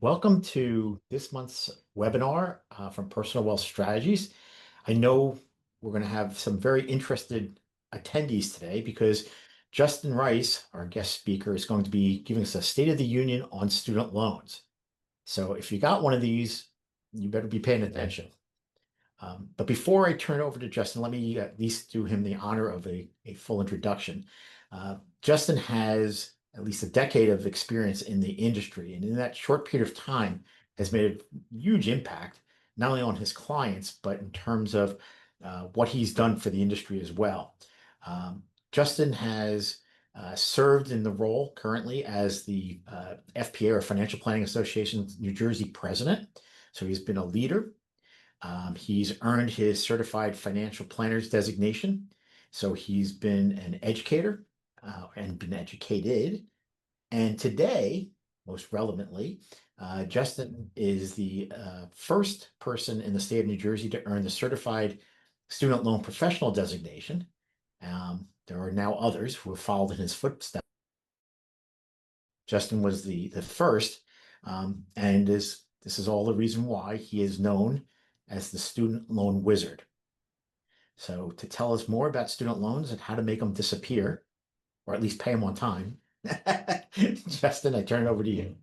Welcome to this month's webinar from Personal Wealth Strategies. I know we're going to have some very interested attendees today because Justin Rice, our guest speaker, is going to be giving us a State of the Union on student loans. So if you got one of these, you better be paying attention. But before I turn it over to Justin, let me at least do him the honor of a full introduction. Justin has at least a decade of experience in the industry, and in that short period of time has made a huge impact, not only on his clients, but in terms of what he's done for the industry as well. Justin has served in the role currently as the FPA, or Financial Planning Association's New Jersey president. So he's been a leader. He's earned his certified financial planner's designation. So he's been an educator and been educated. And today, most relevantly, Justin is the first person in the state of New Jersey to earn the certified student loan professional designation. There are now others who have followed in his footsteps. Justin was the first, and this is all the reason why he is known as the student loan wizard. So to tell us more about student loans and how to make them disappear, or at least pay them on time, Justin, I turn it over to you.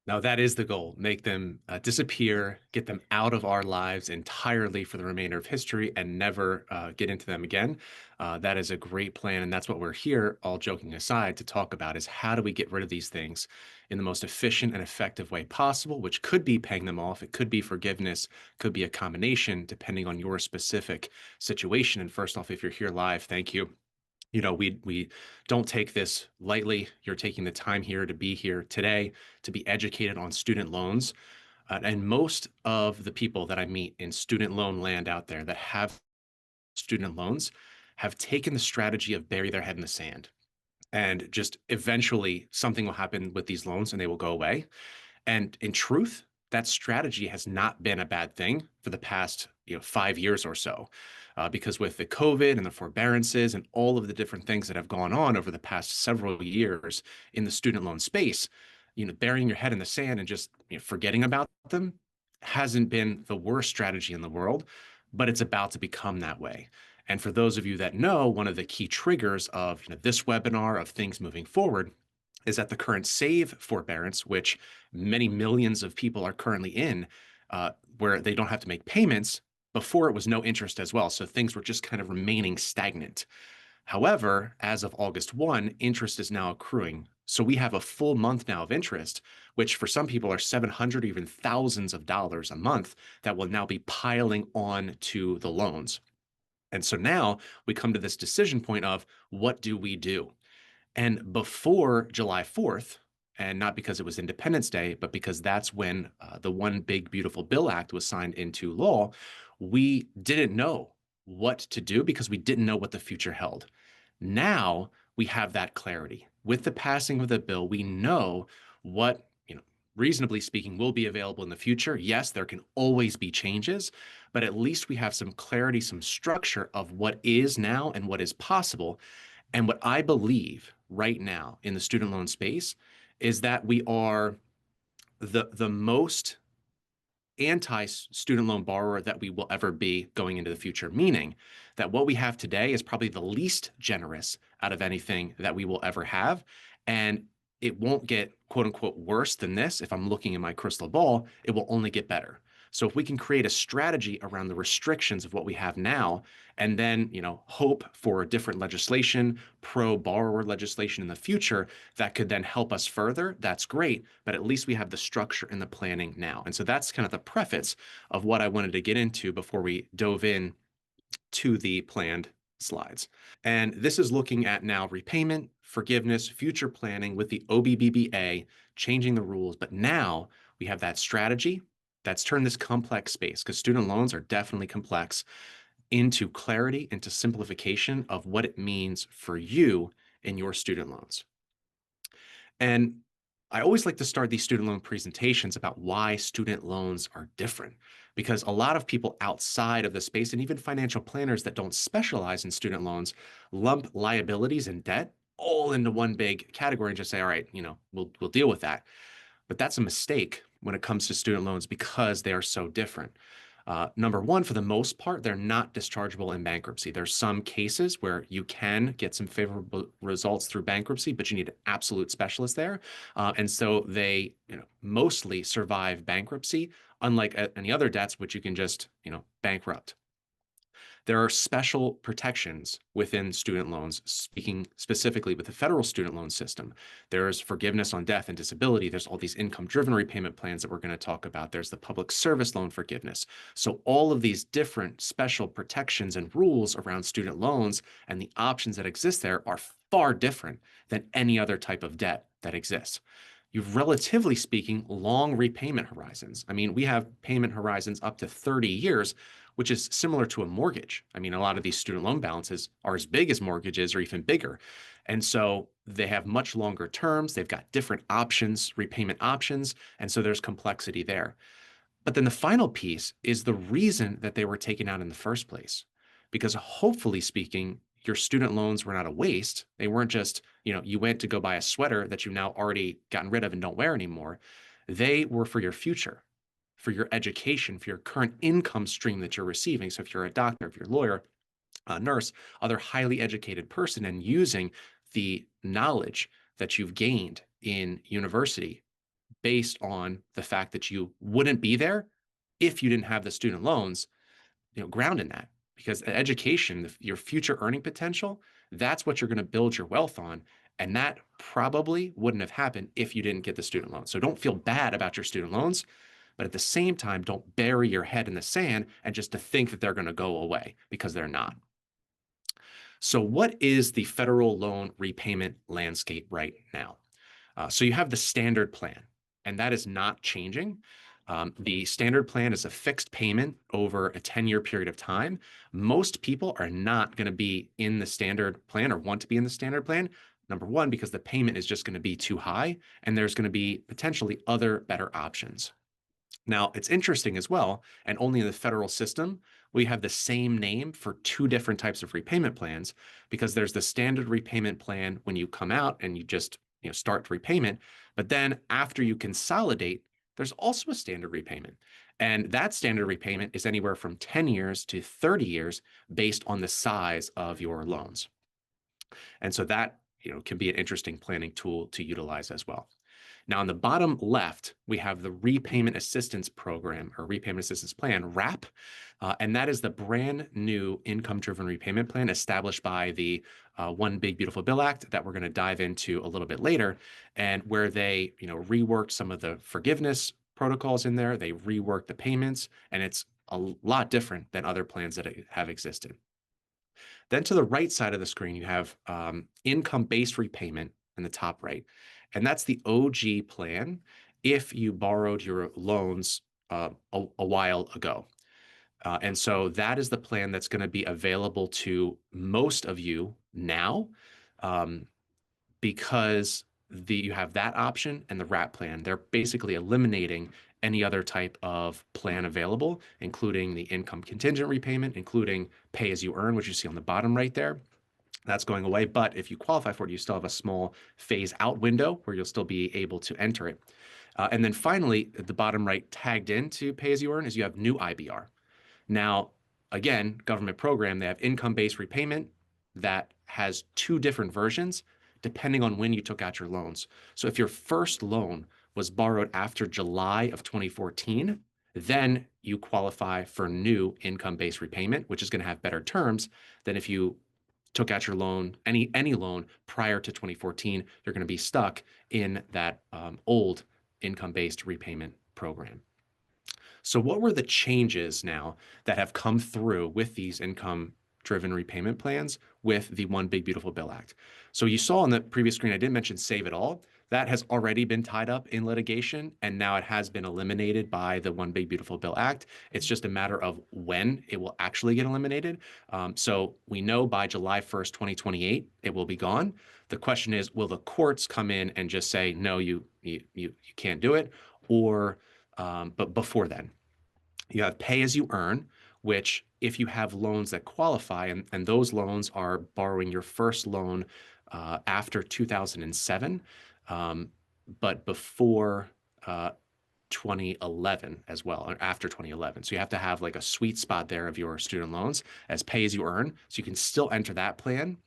Now, that is the goal. Make them disappear, get them out of our lives entirely for the remainder of history and never get into them again. That is a great plan. And that's what we're here, all joking aside, to talk about is how do we get rid of these things in the most efficient and effective way possible, which could be paying them off. It could be forgiveness, could be a combination depending on your specific situation. And first off, if you're here live, thank you. We don't take this lightly. You're taking the time here to be here today to be educated on student loans. And most of the people that I meet in student loan land out there that have student loans have taken the strategy of bury their head in the sand. And just eventually something will happen with these loans and they will go away. And in truth, that strategy has not been a bad thing for the past 5 years or so. Because with the COVID and the forbearances and all of the different things that have gone on over the past several years in the student loan space, burying your head in the sand and just forgetting about them hasn't been the worst strategy in the world, but it's about to become that way. And for those of you that know, one of the key triggers of this webinar of things moving forward is that the current SAVE forbearance, which many millions of people are currently in, where they don't have to make payments. Before it was no interest as well. So things were just kind of remaining stagnant. However, as of August 1, interest is now accruing. So we have a full month now of interest, which for some people are $700, even thousands of dollars a month that will now be piling on to the loans. And so now we come to this decision point of what do we do? And before July 4th, and not because it was Independence Day, but because that's when the One Big Beautiful Bill Act was signed into law, we didn't know what to do because we didn't know what the future held. Now we have that clarity. With the passing of the bill, we know what, reasonably speaking, will be available in the future. Yes, there can always be changes, but at least we have some clarity, some structure of what is now and what is possible. And what I believe right now in the student loan space is that we are the most anti-student loan borrower that we will ever be going into the future, meaning that what we have today is probably the least generous out of anything that we will ever have. And it won't get quote unquote worse than this. If I'm looking in my crystal ball, it will only get better. So if we can create a strategy around the restrictions of what we have now, and then, hope for different legislation, pro-borrower legislation in the future that could then help us further, that's great. But at least we have the structure and the planning now. And so that's kind of the preface of what I wanted to get into before we dove in to the planned slides. And this is looking at now repayment, forgiveness, future planning with the OBBBA, changing the rules. But now we have that strategy that's turned this complex space, because student loans are definitely complex, into clarity, into simplification of what it means for you in your student loans. And I always like to start these student loan presentations about why student loans are different, because a lot of people outside of the space and even financial planners that don't specialize in student loans lump liabilities and debt all into one big category and just say, all right, we'll deal with that. But that's a mistake, when it comes to student loans because they are so different. Number one, for the most part, they're not dischargeable in bankruptcy. There's some cases where you can get some favorable results through bankruptcy, but you need an absolute specialist there. And so they, mostly survive bankruptcy, unlike any other debts, which you can just, bankrupt. There are special protections within student loans, speaking specifically with the federal student loan system. There's forgiveness on death and disability. There's all these income-driven repayment plans that we're going to talk about. There's the public service loan forgiveness. So all of these different special protections and rules around student loans and the options that exist there are far different than any other type of debt that exists. You've, relatively speaking, long repayment horizons. I mean, we have payment horizons up to 30 years, which is similar to a mortgage. I mean, a lot of these student loan balances are as big as mortgages or even bigger. And so they have much longer terms. They've got different options, repayment options. And so there's complexity there. But then the final piece is the reason that they were taken out in the first place. Because hopefully speaking, your student loans were not a waste. They weren't just, you went to go buy a sweater that you've now already gotten rid of and don't wear anymore. They were for your future, for your education, for your current income stream that you're receiving. So if you're a doctor, if you're a lawyer, a nurse, other highly educated person, and using the knowledge that you've gained in university based on the fact that you wouldn't be there if you didn't have the student loans, ground in that. Because education, your future earning potential, that's what you're going to build your wealth on. And that probably wouldn't have happened if you didn't get the student loan. So don't feel bad about your student loans, but at the same time, don't bury your head in the sand and just to think that they're going to go away, because they're not. So what is the federal loan repayment landscape right now? So you have the standard plan, and that is not changing. The standard plan is a fixed payment over a 10-year period of time. Most people are not going to be in the standard plan or want to be in the standard plan. Number one, because the payment is just going to be too high, and there's going to be potentially other better options. Now, it's interesting as well, and only in the federal system, we have the same name for two different types of repayment plans, because there's the standard repayment plan when you come out and you just start repayment. But then after you consolidate, there's also a standard repayment. And that standard repayment is anywhere from 10 years to 30 years based on the size of your loans. And so that can be an interesting planning tool to utilize as well. Now, on the bottom left, we have the Repayment Assistance Program, or Repayment Assistance Plan, RAP, and that is the brand new income-driven repayment plan established by the One Big Beautiful Bill Act that we're going to dive into a little bit later, and where they reworked some of the forgiveness protocols in there. They reworked the payments, and it's a lot different than other plans that have existed. Then to the right side of the screen, you have income-based repayment in the top right. And that's the OG plan if you borrowed your loans a while ago. And so that is the plan that's going to be available to most of you now, because you have that option and the RAP plan. They're basically eliminating any other type of plan available, including the income contingent repayment, including pay as you earn, which you see on the bottom right there. That's going away. But if you qualify for it, you still have a small phase out window where you'll still be able to enter it. And then finally, at the bottom right, tagged into pay as you earn, is you have new IBR. Now, again, government program, they have income-based repayment that has two different versions depending on when you took out your loans. So if your first loan was borrowed after July of 2014, then you qualify for new income-based repayment, which is going to have better terms than if you took out your loan, any loan prior to 2014. You're going to be stuck in that old income-based repayment program. So what were the changes now that have come through with these income-driven repayment plans with the One Big Beautiful Bill Act? So you saw on the previous screen, I did mention Save It All. That has already been tied up in litigation, and now it has been eliminated by the One Big Beautiful Bill Act. It's just a matter of when it will actually get eliminated. So we know by July 1st, 2028, it will be gone. The question is, will the courts come in and just say, no, you can't do it? Or but before then, you have pay as you earn, which if you have loans that qualify, and those loans are borrowing your first loan after 2007, but before 2011 as well, or after 2011. So you have to have like a sweet spot there of your student loans as pay as you earn. So you can still enter that plan,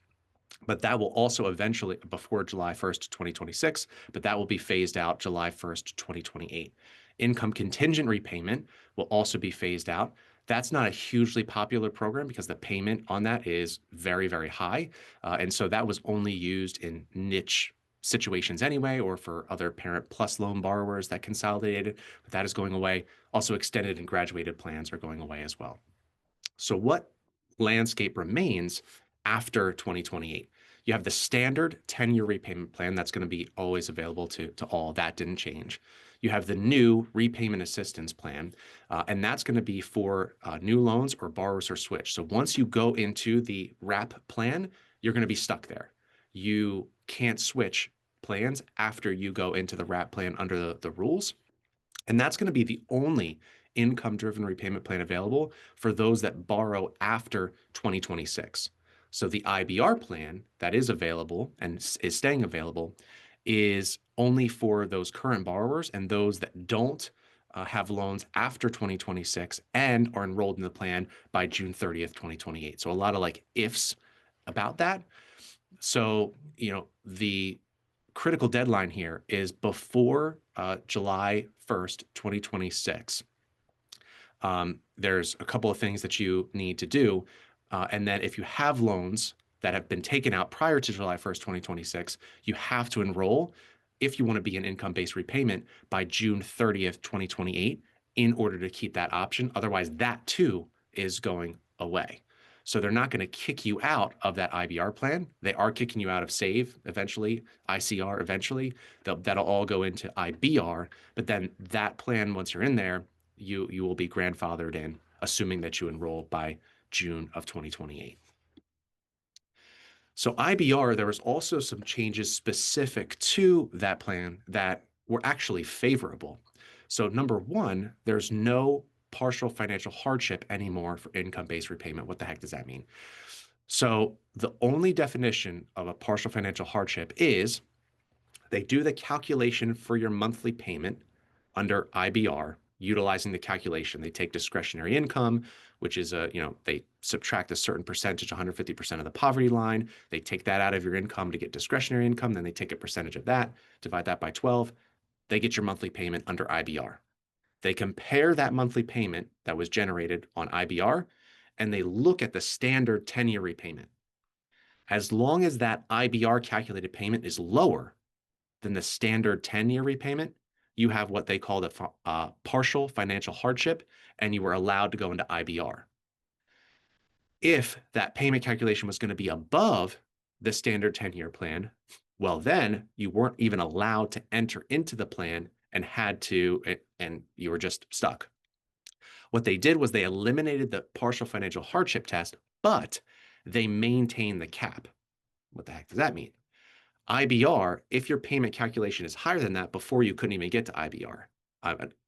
but that will also eventually, before July 1st, 2026, but that will be phased out July 1st, 2028. Income contingent repayment will also be phased out. That's not a hugely popular program because the payment on that is very, very high. And so that was only used in niche situations anyway, or for other Parent Plus loan borrowers that consolidated, but that is going away. Also, extended and graduated plans are going away as well. So what landscape remains after 2028? You have the standard 10-year repayment plan that's going to be always available to all. That didn't change. You have the new repayment assistance plan, and that's going to be for new loans or borrowers or switch. So once you go into the wrap plan, you're going to be stuck there. You can't switch plans after you go into the wrap plan under the rules. And that's going to be the only income-driven repayment plan available for those that borrow after 2026. So the IBR plan that is available and is staying available is only for those current borrowers and those that don't have loans after 2026 and are enrolled in the plan by June 30th, 2028. So a lot of like ifs about that. So, the critical deadline here is before July 1st, 2026. There's a couple of things that you need to do. And then if you have loans that have been taken out prior to July 1st, 2026, you have to enroll if you want to be an income-based repayment by June 30th, 2028 in order to keep that option. Otherwise, that too is going away. So they're not going to kick you out of that IBR plan. They are kicking you out of SAVE eventually, ICR eventually. That'll all go into IBR. But then that plan, once you're in there, you will be grandfathered in, assuming that you enroll by June of 2028. So IBR, there was also some changes specific to that plan that were actually favorable. So number one, there's no partial financial hardship anymore for income-based repayment. What the heck does that mean? So the only definition of a partial financial hardship is they do the calculation for your monthly payment under IBR, utilizing the calculation. They take discretionary income, which is they subtract a certain percentage, 150% of the poverty line. They take that out of your income to get discretionary income. Then they take a percentage of that, divide that by 12. They get your monthly payment under IBR. They compare that monthly payment that was generated on IBR, and they look at the standard 10-year repayment. As long as that IBR calculated payment is lower than the standard 10-year repayment, you have what they call the partial financial hardship, and you were allowed to go into IBR. If that payment calculation was going to be above the standard 10-year plan, well, then you weren't even allowed to enter into the plan and you were just stuck. What they did was they eliminated the partial financial hardship test, but they maintained the cap. What the heck does that mean? IBR, if your payment calculation is higher than that, before you couldn't even get to IBR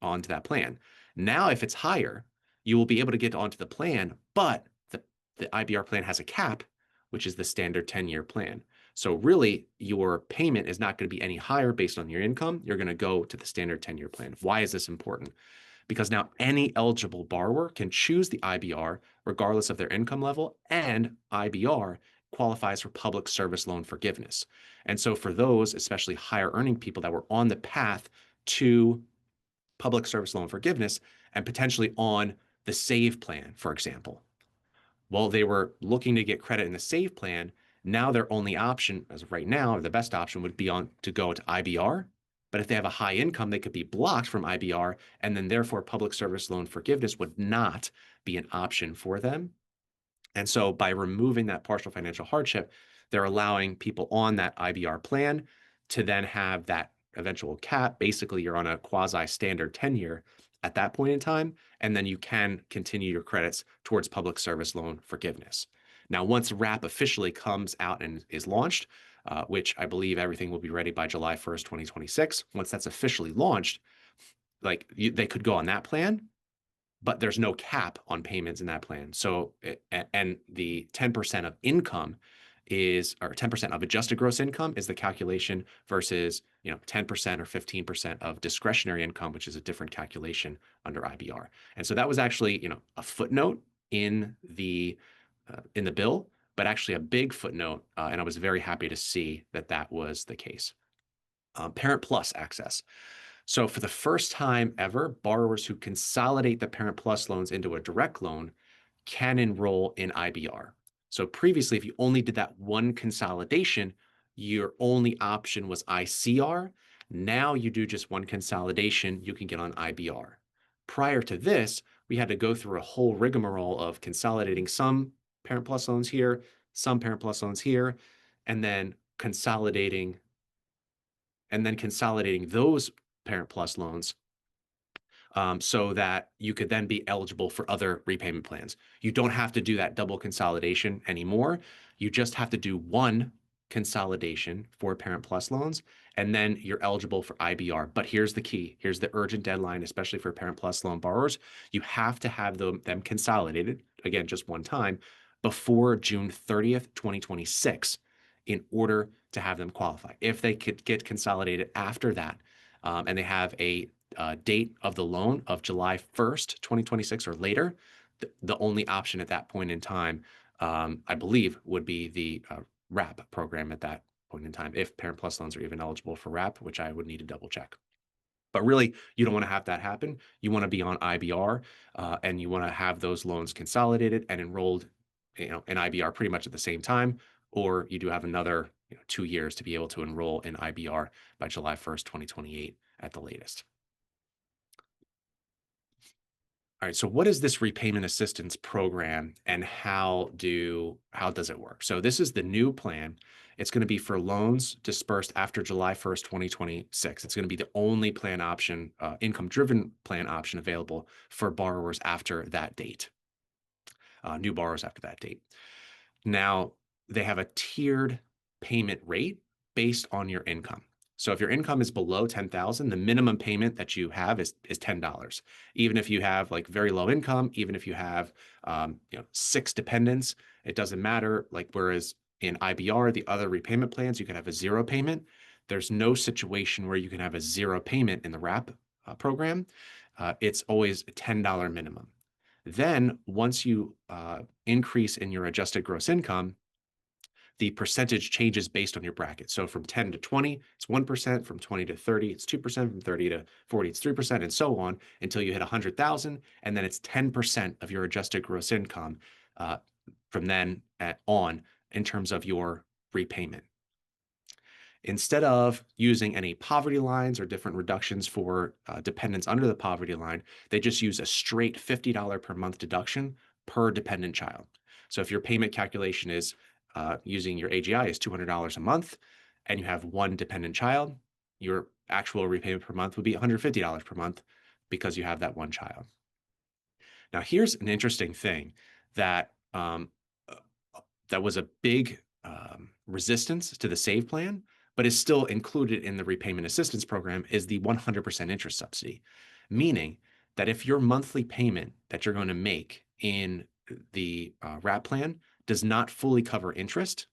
onto that plan. Now, if it's higher, you will be able to get onto the plan, but the IBR plan has a cap, which is the standard 10-year plan. So really, your payment is not going to be any higher based on your income. You're going to go to the standard 10-year plan. Why is this important? Because now any eligible borrower can choose the IBR regardless of their income level, and IBR qualifies for public service loan forgiveness. And so for those, especially higher earning people that were on the path to public service loan forgiveness and potentially on the SAVE plan, for example, while they were looking to get credit in the SAVE plan, now their only option, as of right now, or the best option would be to go to IBR. But if they have a high income, they could be blocked from IBR, and then therefore public service loan forgiveness would not be an option for them. And so by removing that partial financial hardship, they're allowing people on that IBR plan to then have that eventual cap. Basically, you're on a quasi-standard 10-year at that point in time, and then you can continue your credits towards public service loan forgiveness. Now, once WRAP officially comes out and is launched, which I believe everything will be ready by July 1st, 2026, once that's officially launched, they could go on that plan, but there's no cap on payments in that plan. So, and the 10% of income is, or 10% of adjusted gross income is the calculation versus, 10% or 15% of discretionary income, which is a different calculation under IBR. And so that was actually, a footnote in the bill, but actually a big footnote, and I was very happy to see that that was the case. Parent Plus access. So for the first time ever, borrowers who consolidate the Parent Plus loans into a direct loan can enroll in IBR. So previously, if you only did that one consolidation, your only option was ICR. Now you do just one consolidation, you can get on IBR. Prior to this, we had to go through a whole rigmarole of consolidating some Parent Plus loans here, some Parent Plus loans here, and then consolidating those Parent Plus loans so that you could then be eligible for other repayment plans. You don't have to do that double consolidation anymore. You just have to do one consolidation for Parent Plus loans, and then you're eligible for IBR. But here's the key. Here's the urgent deadline, especially for Parent Plus loan borrowers. You have to have them consolidated, again, just one time, before June 30th, 2026, in order to have them qualify. If they could get consolidated after that, and they have a date of the loan of July 1st, 2026 or later, the only option at that point in time, I believe, would be the RAP program at that point in time, if Parent Plus loans are even eligible for RAP, which I would need to double check. But really, you don't want to have that happen. You want to be on IBR, and you want to have those loans consolidated and enrolled, in IBR pretty much at the same time, or you do have another 2 years to be able to enroll in IBR by July 1st, 2028 at the latest. All right, so what is this repayment assistance program and how does it work? So this is the new plan. It's going to be for loans dispersed after July 1st, 2026. It's going to be the only plan option, income-driven plan option available for borrowers after that date, new borrowers after that date. Now, they have a tiered payment rate based on your income. So if your income is below 10,000, the minimum payment that you have is $10. Even if you have like very low income, even if you have 6 dependents, it doesn't matter. Like whereas in IBR, the other repayment plans, you can have a 0 payment. There's no situation where you can have a 0 payment in the RAP program. It's always a $10 minimum. Then once you increase in your adjusted gross income, the percentage changes based on your bracket. So from 10 to 20, it's 1%. From 20 to 30, it's 2%. From 30 to 40, it's 3%, and so on until you hit 100,000. And then it's 10% of your adjusted gross income from then on in terms of your repayment. Instead of using any poverty lines or different reductions for dependents under the poverty line, they just use a straight $50 per month deduction per dependent child. So if your payment calculation is using your AGI is $200 a month, and you have one dependent child, your actual repayment per month would be $150 per month because you have that one child. Now, here's an interesting thing that that was a big resistance to the SAVE plan, but is still included in the repayment assistance program, is the 100% interest subsidy, meaning that if your monthly payment that you're going to make in the RAP plan does not fully cover interest,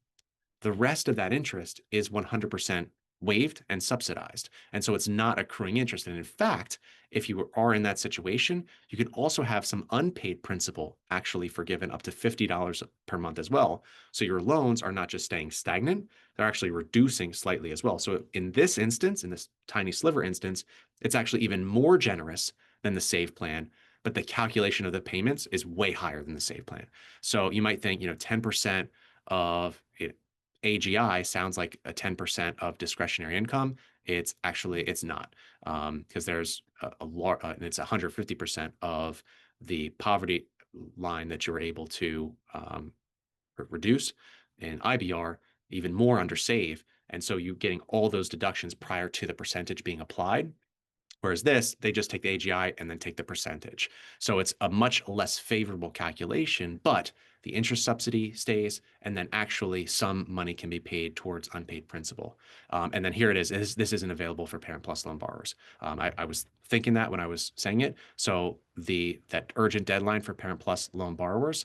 the rest of that interest is 100% waived and subsidized. And so it's not accruing interest. And in fact, if you are in that situation, you can also have some unpaid principal actually forgiven up to $50 per month as well. So your loans are not just staying stagnant, they're actually reducing slightly as well. So in this instance, in this tiny sliver instance, it's actually even more generous than the SAVE plan, but the calculation of the payments is way higher than the SAVE plan. So you might think, 10% of it, AGI sounds like a 10% of discretionary income. It's not, because there's a large, and it's 150% of the poverty line that you're able to reduce in IBR, even more under SAVE. And so you're getting all those deductions prior to the percentage being applied. Whereas this, they just take the AGI and then take the percentage. So it's a much less favorable calculation, but the interest subsidy stays, and then actually some money can be paid towards unpaid principal. And then here it is. This isn't available for Parent Plus loan borrowers. I was thinking that when I was saying it. So that urgent deadline for Parent Plus loan borrowers,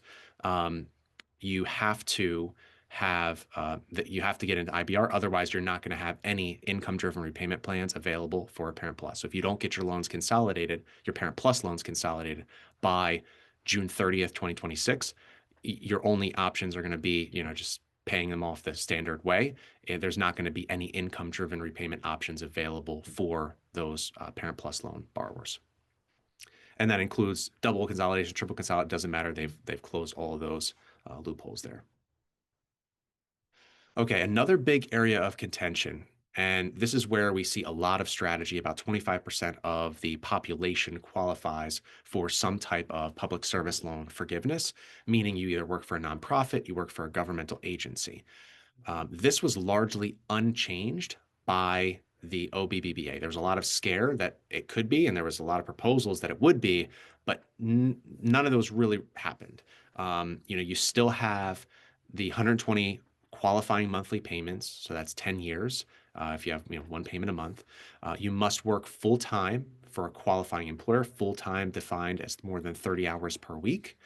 you have to have that you have to get into IBR. Otherwise, you're not going to have any income-driven repayment plans available for a Parent Plus. So if you don't get your loans consolidated, your Parent Plus loans consolidated by June 30th, 2026, your only options are going to be, just paying them off the standard way. There's not going to be any income-driven repayment options available for those Parent Plus loan borrowers. And that includes double consolidation, triple consolidation. Doesn't matter. They've closed all of those loopholes there. Okay, another big area of contention, and this is where we see a lot of strategy. About 25% of the population qualifies for some type of public service loan forgiveness, meaning you either work for a nonprofit, you work for a governmental agency. This was largely unchanged by the OBBBA. There was a lot of scare that it could be, and there was a lot of proposals that it would be, but none of those really happened. You still have the 120 qualifying monthly payments, so that's 10 years. If you have one payment a month, you must work full time for a qualifying employer. Full time defined as more than 30 hours per week.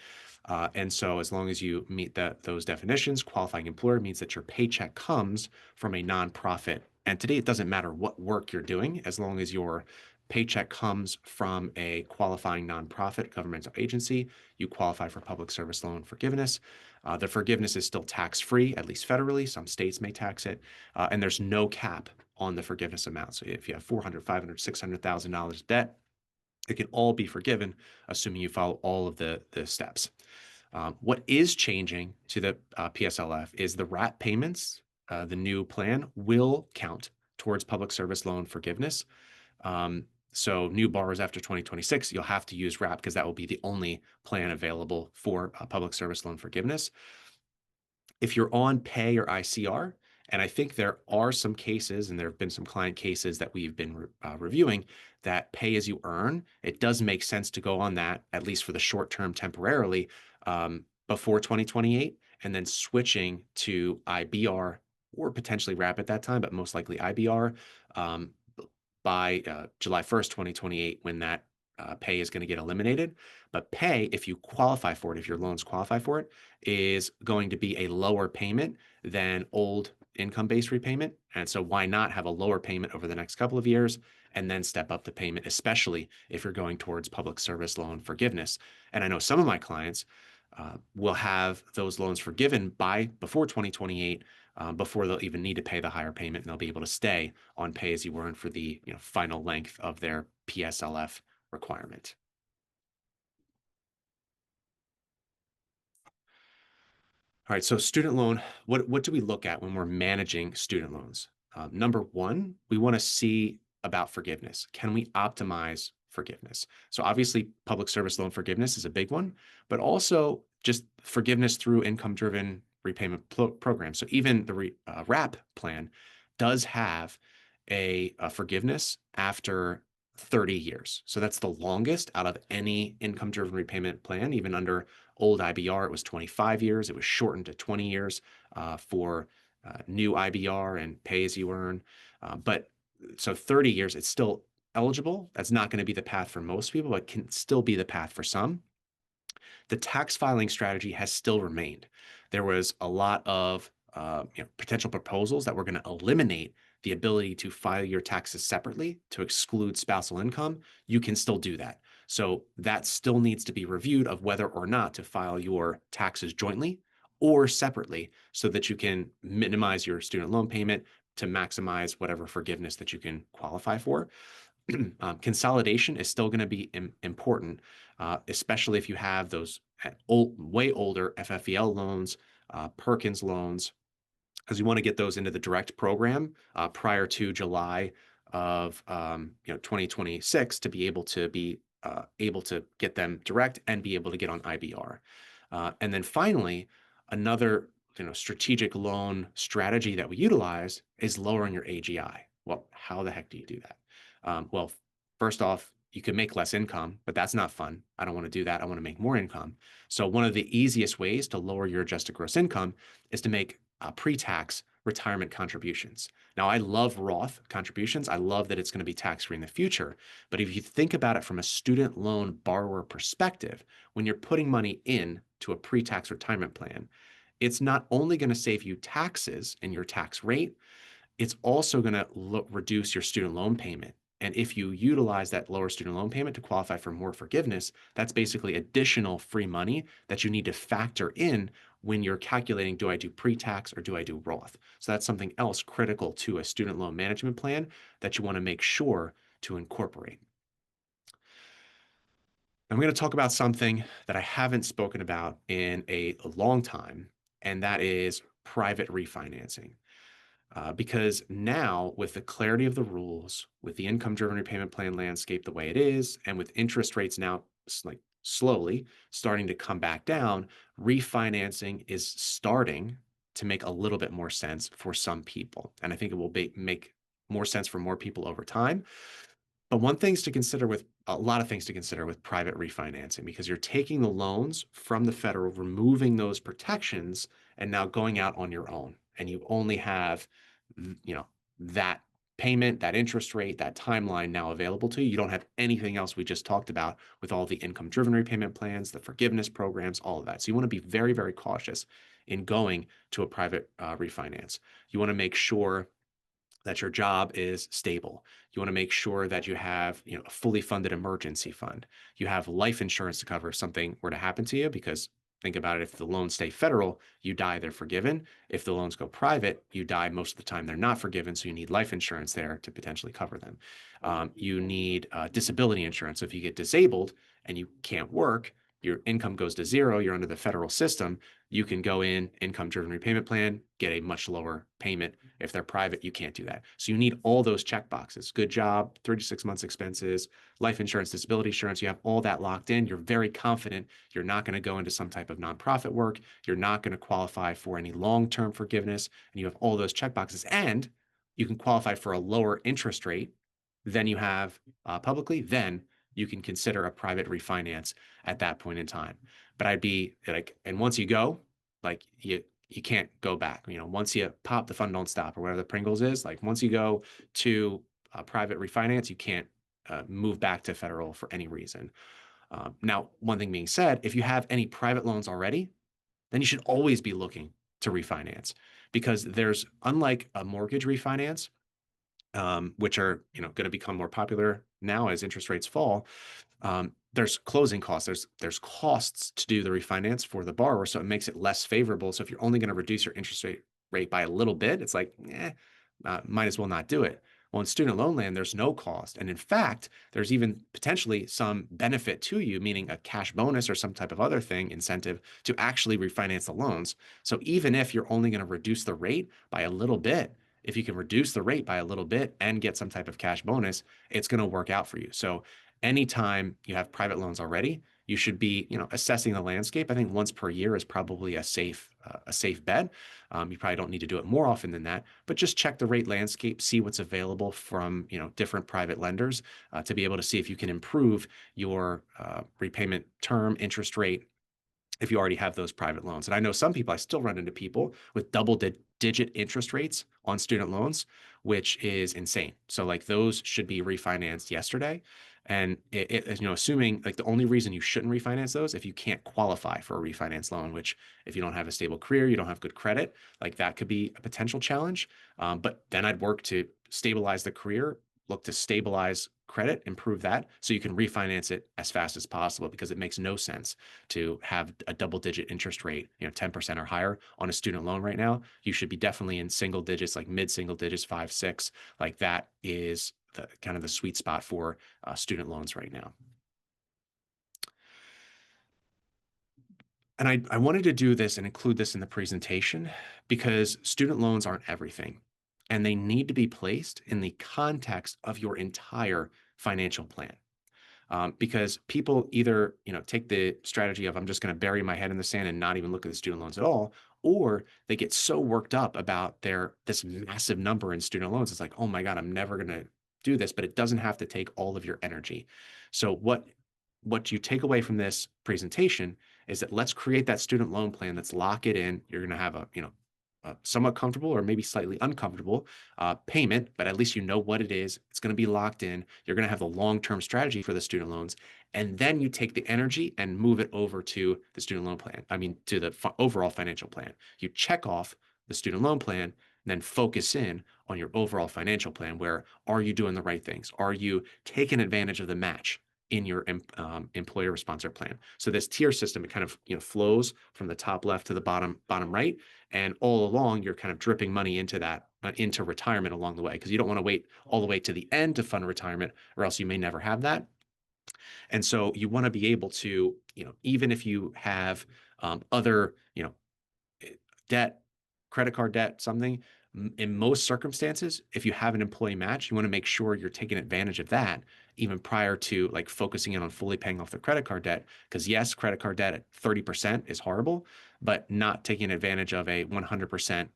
And so as long as you meet those definitions, qualifying employer means that your paycheck comes from a nonprofit entity. It doesn't matter what work you're doing, as long as your paycheck comes from a qualifying nonprofit governmental agency, you qualify for public service loan forgiveness. The forgiveness is still tax-free, at least federally. Some states may tax it. And there's no cap on the forgiveness amount. So if you have $400,000, $500,000, $600,000 debt, it can all be forgiven, assuming you follow all of the steps. What is changing to the PSLF is the RAP payments. The new plan will count towards public service loan forgiveness. So new borrowers after 2026, you'll have to use RAP because that will be the only plan available for public service loan forgiveness. If you're on PAYE or ICR, and I think there are some cases, and there have been some client cases that we've been reviewing, that pay as you earn, it does make sense to go on that, at least for the short term temporarily, before 2028, and then switching to IBR or potentially RAP at that time, but most likely IBR by July 1st, 2028, when that pay is going to get eliminated. But pay, if you qualify for it, if your loans qualify for it, is going to be a lower payment than old income-based repayment. And so why not have a lower payment over the next couple of years and then step up the payment, especially if you're going towards public service loan forgiveness. And I know some of my clients will have those loans forgiven before 2028, before they'll even need to pay the higher payment, and they'll be able to stay on pay as you earn for the final length of their PSLF requirement. All right, so student loan, what do we look at when we're managing student loans? Number one, we want to see about forgiveness. Can we optimize forgiveness? So obviously, public service loan forgiveness is a big one, but also just forgiveness through income-driven repayment programs. So even the RAP plan does have a forgiveness after 30 years. So that's the longest out of any income-driven repayment plan. Even under old IBR, it was 25 years. It was shortened to 20 years for new IBR and pay as you earn. So 30 years, it's still eligible. That's not going to be the path for most people, but can still be the path for some. The tax filing strategy has still remained. There was a lot of potential proposals that were going to eliminate the ability to file your taxes separately to exclude spousal income. You can still do that. So that still needs to be reviewed of whether or not to file your taxes jointly or separately so that you can minimize your student loan payment to maximize whatever forgiveness that you can qualify for. Consolidation is still going to be important, especially if you have those way older FFEL loans, Perkins loans, because you want to get those into the direct program prior to July of 2026 to be able to get them direct and be able to get on IBR. And then finally, another strategic loan strategy that we utilize is lowering your AGI. Well, how the heck do you do that? Well, first off, you can make less income, but that's not fun. I don't want to do that. I want to make more income. So one of the easiest ways to lower your adjusted gross income is to make pre-tax retirement contributions. Now, I love Roth contributions. I love that it's going to be tax-free in the future. But if you think about it from a student loan borrower perspective, when you're putting money in to a pre-tax retirement plan, it's not only going to save you taxes and your tax rate, it's also going to reduce your student loan payment. And if you utilize that lower student loan payment to qualify for more forgiveness, that's basically additional free money that you need to factor in when you're calculating, do I do pre-tax or do I do Roth? So that's something else critical to a student loan management plan that you want to make sure to incorporate. I'm going to talk about something that I haven't spoken about in a long time, and that is private refinancing. Because now, with the clarity of the rules, with the income-driven repayment plan landscape the way it is, and with interest rates now like slowly starting to come back down, refinancing is starting to make a little bit more sense for some people, and I think it will make more sense for more people over time. But one things to consider with a lot of things to consider with private refinancing, because you're taking the loans from the federal, removing those protections, and now going out on your own. And you only have, that payment, that interest rate, that timeline now available to you. You don't have anything else we just talked about with all the income-driven repayment plans, the forgiveness programs, all of that. So you want to be very, very cautious in going to a private refinance. You want to make sure that your job is stable. You want to make sure that you have, a fully funded emergency fund. You have life insurance to cover if something were to happen to you, because think about it, if the loans stay federal, you die, they're forgiven. If the loans go private, you die, most of the time they're not forgiven. So you need life insurance there to potentially cover them. You need disability insurance. So if you get disabled and you can't work, your income goes to zero, you're under the federal system, you can go in income-driven repayment plan, get a much lower payment. If they're private, you can't do that. So you need all those check boxes. Good job, 36 months expenses, life insurance, disability insurance. You have all that locked in. You're very confident you're not going to go into some type of nonprofit work. You're not going to qualify for any long-term forgiveness. And you have all those check boxes. And you can qualify for a lower interest rate than you have publicly. Then you can consider a private refinance at that point in time. But I'd be like, and once you go, like you can't go back. Once you pop the fund don't stop or whatever the Pringles is, like once you go to a private refinance, you can't move back to federal for any reason. Now, one thing being said, if you have any private loans already, then you should always be looking to refinance, because there's, unlike a mortgage refinance, which are going to become more popular now as interest rates fall. There's closing costs. There's costs to do the refinance for the borrower, so it makes it less favorable. So if you're only going to reduce your interest rate by a little bit, it's like, might as well not do it. Well, in student loan land, there's no cost. And in fact, there's even potentially some benefit to you, meaning a cash bonus or some type of other thing, incentive to actually refinance the loans. So even if you're only going to reduce the rate by a little bit, if you can reduce the rate by a little bit and get some type of cash bonus, it's going to work out for you. So anytime you have private loans already, you should be, assessing the landscape. I think once per year is probably a safe bet. You probably don't need to do it more often than that, but just check the rate landscape, see what's available from, different private lenders to be able to see if you can improve your repayment term, interest rate, if you already have those private loans. And I know some people, I still run into people with double-digit interest rates on student loans, which is insane. So like those should be refinanced yesterday. And assuming like the only reason you shouldn't refinance those if you can't qualify for a refinance loan, which if you don't have a stable career, you don't have good credit, like that could be a potential challenge. But then I'd work to stabilize the career, look to stabilize credit, improve that so you can refinance it as fast as possible, because it makes no sense to have a double-digit interest rate, 10% or higher on a student loan right now. You should be definitely in single digits, like mid-single digits, 5, 6. Like that is the kind of the sweet spot for student loans right now. And I wanted to do this and include this in the presentation because student loans aren't everything, and they need to be placed in the context of your entire financial plan. Because people either take the strategy of I'm just going to bury my head in the sand and not even look at the student loans at all, or they get so worked up about this massive number in student loans. It's like, oh my God, I'm never going to do this, but it doesn't have to take all of your energy. So what you take away from this presentation is that let's create that student loan plan. Let's lock it in. You're going to have somewhat comfortable or maybe slightly uncomfortable payment, but at least you know what it is. It's going to be locked in. You're going to have the long-term strategy for the student loans. And then you take the energy and move it over to the student loan plan. I mean, to the overall financial plan. You check off the student loan plan, and then focus in on your overall financial plan. Where are you doing the right things? Are you taking advantage of the match in your employer sponsor plan? So this tier system, it kind of flows from the top left to the bottom right, and all along you're kind of dripping money into that into retirement along the way, because you don't want to wait all the way to the end to fund retirement, or else you may never have that. And so you want to be able to, even if you have other, debt, credit card debt, something, in most circumstances, if you have an employee match, you want to make sure you're taking advantage of that even prior to like focusing in on fully paying off the credit card debt. Because yes, credit card debt at 30% is horrible, but not taking advantage of a 100%,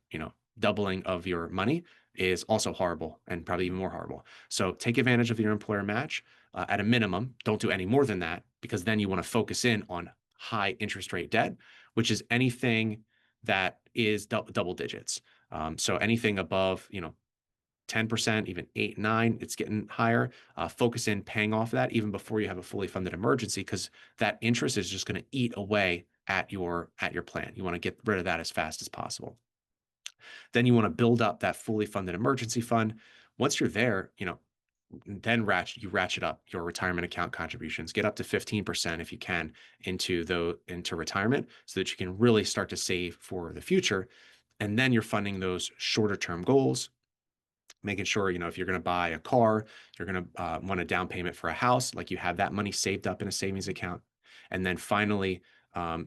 doubling of your money is also horrible, and probably even more horrible. So take advantage of your employer match at a minimum. Don't do any more than that, because then you want to focus in on high interest rate debt, which is anything that is double digits. So anything above, 10%, even 8, 9, it's getting higher. Focus in paying off that even before you have a fully funded emergency, because that interest is just going to eat away at your plan. You want to get rid of that as fast as possible. Then you want to build up that fully funded emergency fund. Once you're there, then ratchet up your retirement account contributions. Get up to 15% if you can into retirement, so that you can really start to save for the future. And then you're funding those shorter term goals, making sure, if you're going to buy a car, you're going to want a down payment for a house, like you have that money saved up in a savings account. And then finally,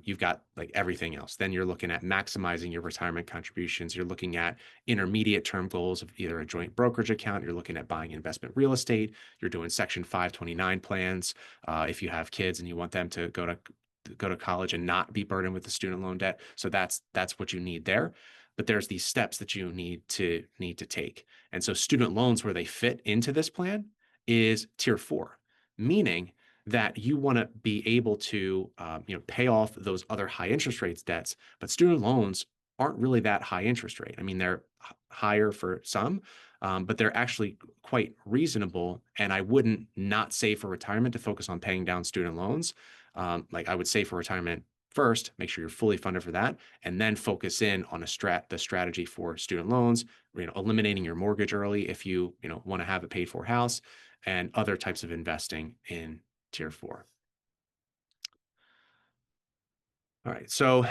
you've got like everything else. Then you're looking at maximizing your retirement contributions. You're looking at intermediate term goals of either a joint brokerage account. You're looking at buying investment real estate. You're doing Section 529 plans if you have kids and you want them to go to college and not be burdened with the student loan debt. So that's what you need there. But there's these steps that you need to take. And so student loans, where they fit into this plan, is tier 4, meaning that you want to be able to pay off those other high interest rates debts. But student loans aren't really that high interest rate. I mean, they're higher for some, but they're actually quite reasonable. And I wouldn't not save for retirement to focus on paying down student loans. Like I would save for retirement first, make sure you're fully funded for that, and then focus in on the strategy for student loans, eliminating your mortgage early if you want to have a paid for house, and other types of investing in tier 4. All right, so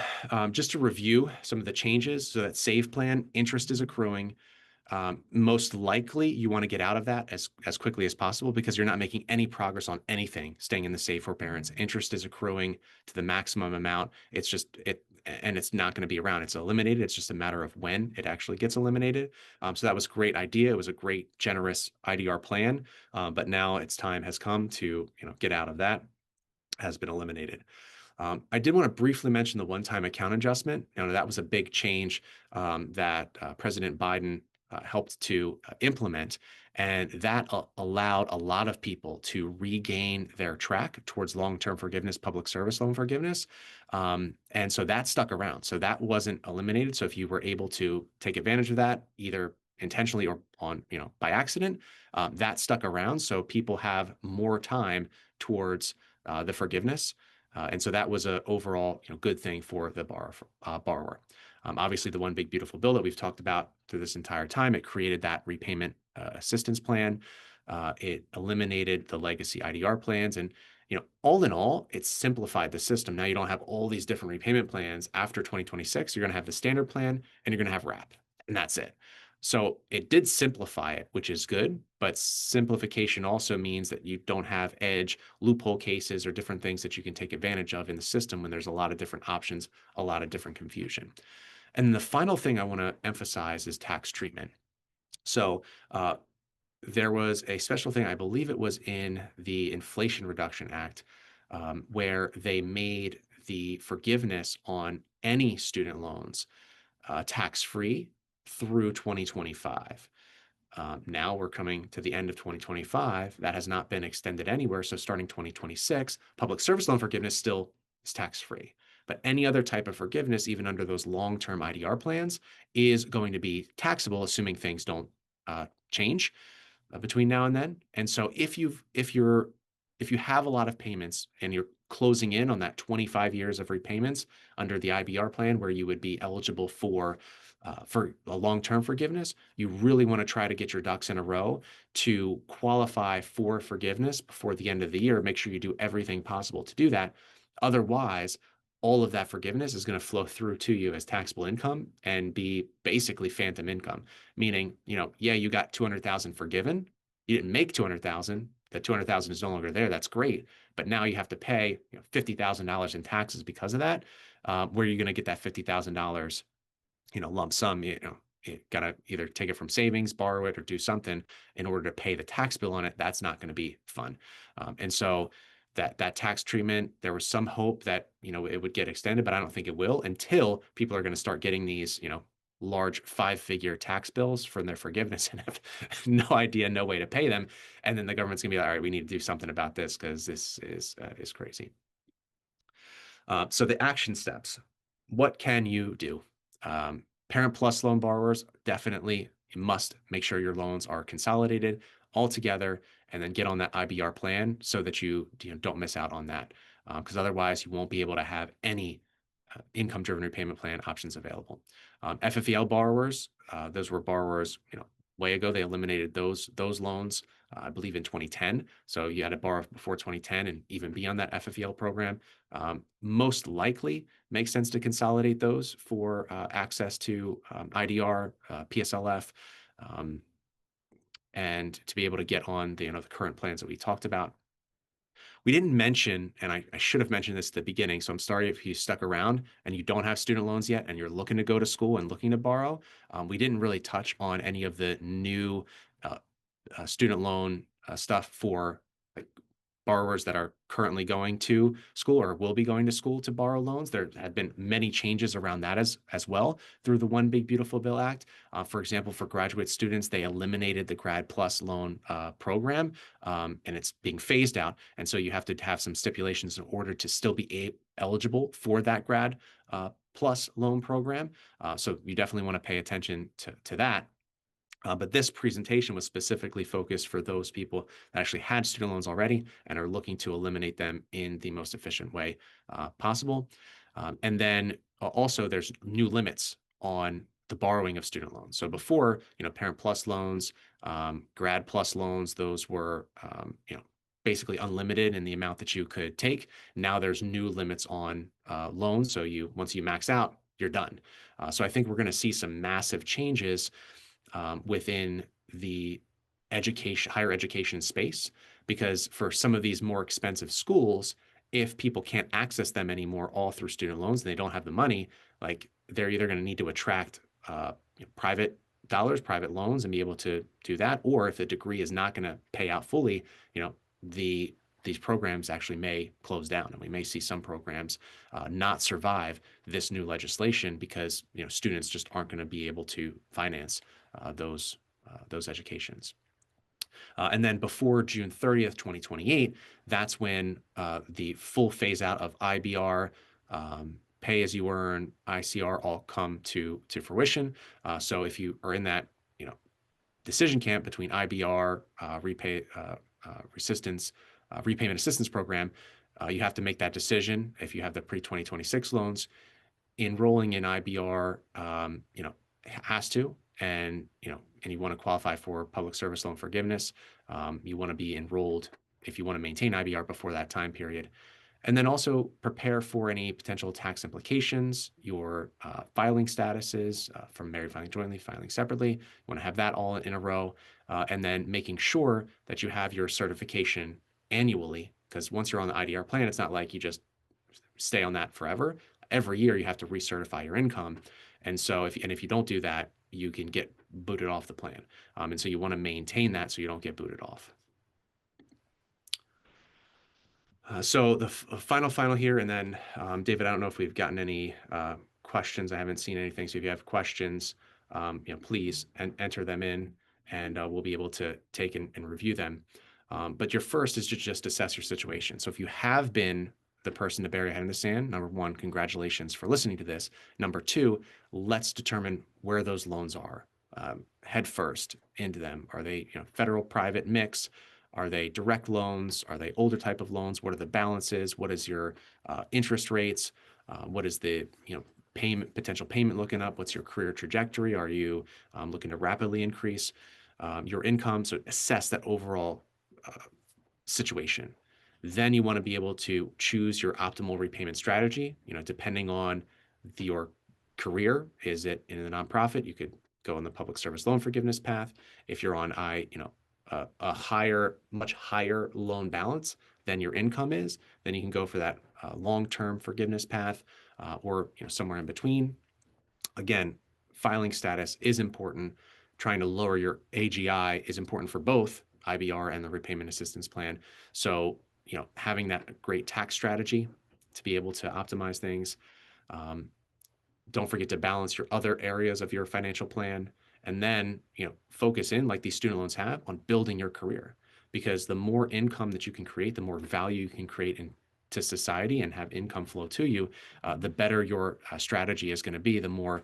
just to review some of the changes. So that save plan, interest is accruing. Most likely you want to get out of that as quickly as possible, because you're not making any progress on anything staying in the save forbearance. Interest is accruing to the maximum amount. And it's not going to be around. It's eliminated. It's just a matter of when it actually gets eliminated. So that was a great idea. It was a great, generous IDR plan. But now its time has come to get out of that. Has been eliminated. I did want to briefly mention the one-time account adjustment. That was a big change that President Biden helped to implement, and that allowed a lot of people to regain their track towards long-term forgiveness, public service loan forgiveness. And so that stuck around. So that wasn't eliminated. So if you were able to take advantage of that, either intentionally or by accident, that stuck around. So people have more time towards the forgiveness. And so that was an overall good thing for the borrower. Obviously, the one big beautiful bill that we've talked about through this entire time, it created that repayment assistance plan. It eliminated the legacy IDR plans. And all in all, it simplified the system. Now you don't have all these different repayment plans. After 2026, you're going to have the standard plan and you're going to have WRAP, and that's it. So it did simplify it, which is good, but simplification also means that you don't have edge loophole cases or different things that you can take advantage of in the system when there's a lot of different options, a lot of different confusion. And the final thing I want to emphasize is tax treatment. So there was a special thing, I believe it was in the Inflation Reduction Act, where they made the forgiveness on any student loans tax-free through 2025. Now we're coming to the end of 2025. That has not been extended anywhere. So starting 2026, public service loan forgiveness still is tax-free. But any other type of forgiveness, even under those long-term IDR plans, is going to be taxable, assuming things don't change between now and then. And so if you have a lot of payments and you're closing in on that 25 years of repayments under the IBR plan, where you would be eligible for a long-term forgiveness, you really want to try to get your ducks in a row to qualify for forgiveness before the end of the year. Make sure you do everything possible to do that. Otherwise, all of that forgiveness is going to flow through to you as taxable income and be basically phantom income, meaning, yeah, you got 200,000 forgiven. You didn't make 200,000. That 200,000 is no longer there. That's great. But now you have to pay $50,000 in taxes because of that. Where you're going to get that $50,000, lump sum, you got to either take it from savings, borrow it, or do something in order to pay the tax bill on it. That's not going to be fun. And so that tax treatment, there was some hope that, it would get extended, but I don't think it will until people are going to start getting these, large 5-figure tax bills from their forgiveness and have no idea, no way to pay them. And then the government's gonna be like, all right, we need to do something about this because this is crazy. So the action steps, what can you do? Parent Plus loan borrowers definitely must make sure your loans are consolidated all together and then get on that IBR plan so that you don't miss out on that. Because otherwise you won't be able to have any income-driven repayment plan options available. FFEL borrowers, those were borrowers, way ago. They eliminated those loans, I believe in 2010. So you had to borrow before 2010 and even be on that FFEL program. Most likely makes sense to consolidate those for access to IDR, PSLF, and to be able to get on the current plans that we talked about. We didn't mention, and I should have mentioned this at the beginning, so I'm sorry if you stuck around and you don't have student loans yet and you're looking to go to school and looking to borrow. We didn't really touch on any of the new uh, student loan stuff for like borrowers that are currently going to school or will be going to school to borrow loans. There have been many changes around that as well through the One Big Beautiful Bill Act. For example, for graduate students, they eliminated the Grad Plus loan program, and it's being phased out. And so you have to have some stipulations in order to still be eligible for that Grad Plus loan program. So you definitely want to pay attention to that. But this presentation was specifically focused for those people that actually had student loans already and are looking to eliminate them in the most efficient way possible. And then also there's new limits on the borrowing of student loans. So before, Parent Plus loans, Grad Plus loans, those were, basically unlimited in the amount that you could take. Now there's new limits on loans. So once you max out, you're done. So I think we're going to see some massive changes within the higher education space, because for some of these more expensive schools, if people can't access them anymore all through student loans, and they don't have the money, like they're either going to need to attract private dollars, private loans, and be able to do that, or if the degree is not going to pay out fully, these programs actually may close down, and we may see some programs not survive this new legislation because students just aren't going to be able to finance those educations. And then before June 30th, 2028, that's when the full phase out of IBR, pay as you earn, ICR all come to fruition. So if you are in that decision camp between IBR, repayment assistance program, you have to make that decision. If you have the pre-2026 loans, enrolling in IBR, has to, and you want to qualify for public service loan forgiveness, you want to be enrolled if you want to maintain IBR before that time period. And then also prepare for any potential tax implications, your filing statuses from married filing jointly, filing separately. You want to have that all in a row, and then making sure that you have your certification annually, because once you're on the IDR plan, it's not like you just stay on that forever. Every year you have to recertify your income. And so if you don't do that, you can get booted off the plan. And so you want to maintain that so you don't get booted off. So the final here, and then David, I don't know if we've gotten any questions. I haven't seen anything. So if you have questions, please enter them in, and we'll be able to take and review them. But your first is to just assess your situation. So if you have been the person to bury your head in the sand. Number one, congratulations for listening to this. Number two, let's determine where those loans are. Head first into them. Are they, federal, private, mix? Are they direct loans? Are they older type of loans? What are the balances? What is your interest rates? What is the potential payment looking up? What's your career trajectory? Are you looking to rapidly increase your income? So assess that overall situation. Then you want to be able to choose your optimal repayment strategy, depending on your career. Is it in a nonprofit? You could go on the public service loan forgiveness path. If you're on a much higher loan balance than your income is, then you can go for that long-term forgiveness path, or somewhere in between. Again, filing status is important. Trying to lower your AGI is important for both IBR and the repayment assistance plan. So, having that great tax strategy to be able to optimize things. Um, don't forget to balance your other areas of your financial plan, and then focus in, like these student loans have, on building your career, because the more income that you can create, the more value you can create into society and have income flow to you, the better your strategy is going to be, the more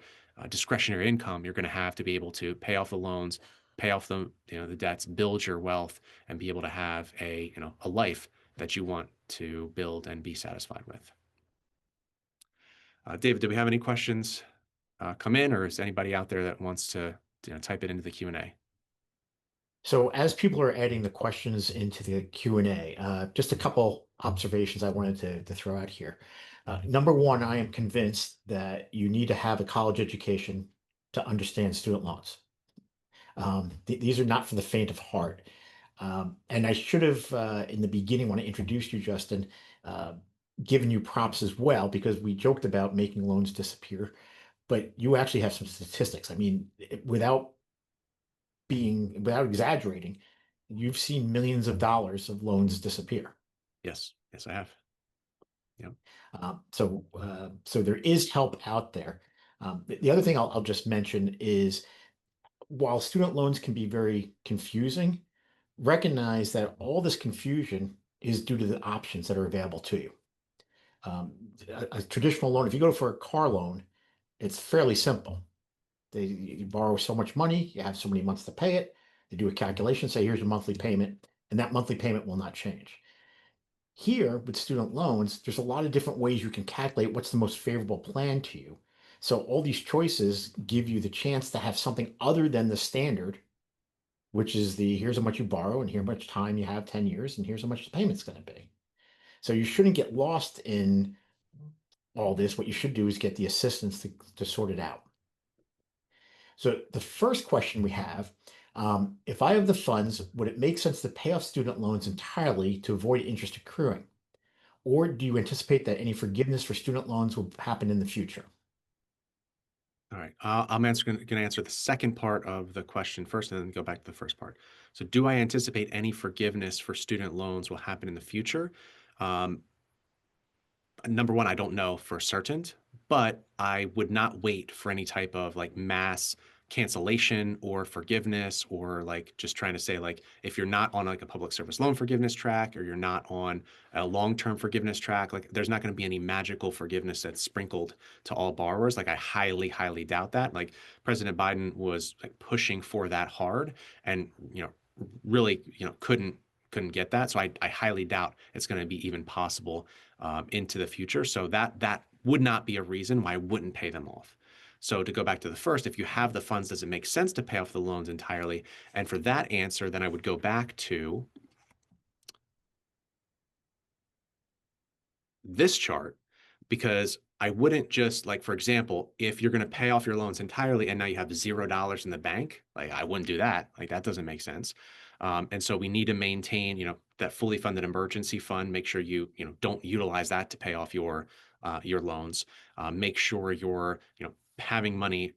discretionary income you're going to have to be able to pay off the loans, pay off the debts, build your wealth, and be able to have a life that you want to build and be satisfied with. David, do we have any questions come in, or is anybody out there that wants to type it into the Q&A? So as people are adding the questions into the Q&A, just a couple observations I wanted to throw out here. Number one, I am convinced that you need to have a college education to understand student loans. These are not for the faint of heart. And I should have, in the beginning, when I introduced you, Justin, uh, given you props as well, because we joked about making loans disappear, but you actually have some statistics. I mean, without exaggerating, you've seen millions of dollars of loans disappear. Yes, I have. Yeah. So there is help out there. The other thing I'll just mention is, while student loans can be very confusing, recognize that all this confusion is due to the options that are available to you. A traditional loan, if you go for a car loan, it's fairly simple. You borrow so much money, you have so many months to pay it. They do a calculation, say, here's your monthly payment, and that monthly payment will not change. Here, with student loans, there's a lot of different ways you can calculate what's the most favorable plan to you. So all these choices give you the chance to have something other than the standard, which is here's how much you borrow and here's how much time you have, 10 years, and here's how much the payment's going to be. So you shouldn't get lost in all this. What you should do is get the assistance to sort it out. So the first question we have, if I have the funds, would it make sense to pay off student loans entirely to avoid interest accruing? Or do you anticipate that any forgiveness for student loans will happen in the future? All right. I'm going to answer the second part of the question first, and then go back to the first part. So, do I anticipate any forgiveness for student loans will happen in the future? Um, Number one, I don't know for certain, but I would not wait for any type of like mass cancellation or forgiveness, or like just trying to say, like, if you're not on like a public service loan forgiveness track, or you're not on a long-term forgiveness track, like there's not going to be any magical forgiveness that's sprinkled to all borrowers. Like I highly, highly doubt that. Like President Biden was like pushing for that hard, and really couldn't get that. So I highly doubt it's going to be even possible into the future. So that would not be a reason why I wouldn't pay them off. So to go back to the first, if you have the funds, does it make sense to pay off the loans entirely? And for that answer, then I would go back to this chart, because I wouldn't just, like, for example, if you're going to pay off your loans entirely and now you have $0 in the bank, like I wouldn't do that. Like that doesn't make sense. And so we need to maintain, that fully funded emergency fund. Make sure you don't utilize that to pay off your loans. Make sure you're having money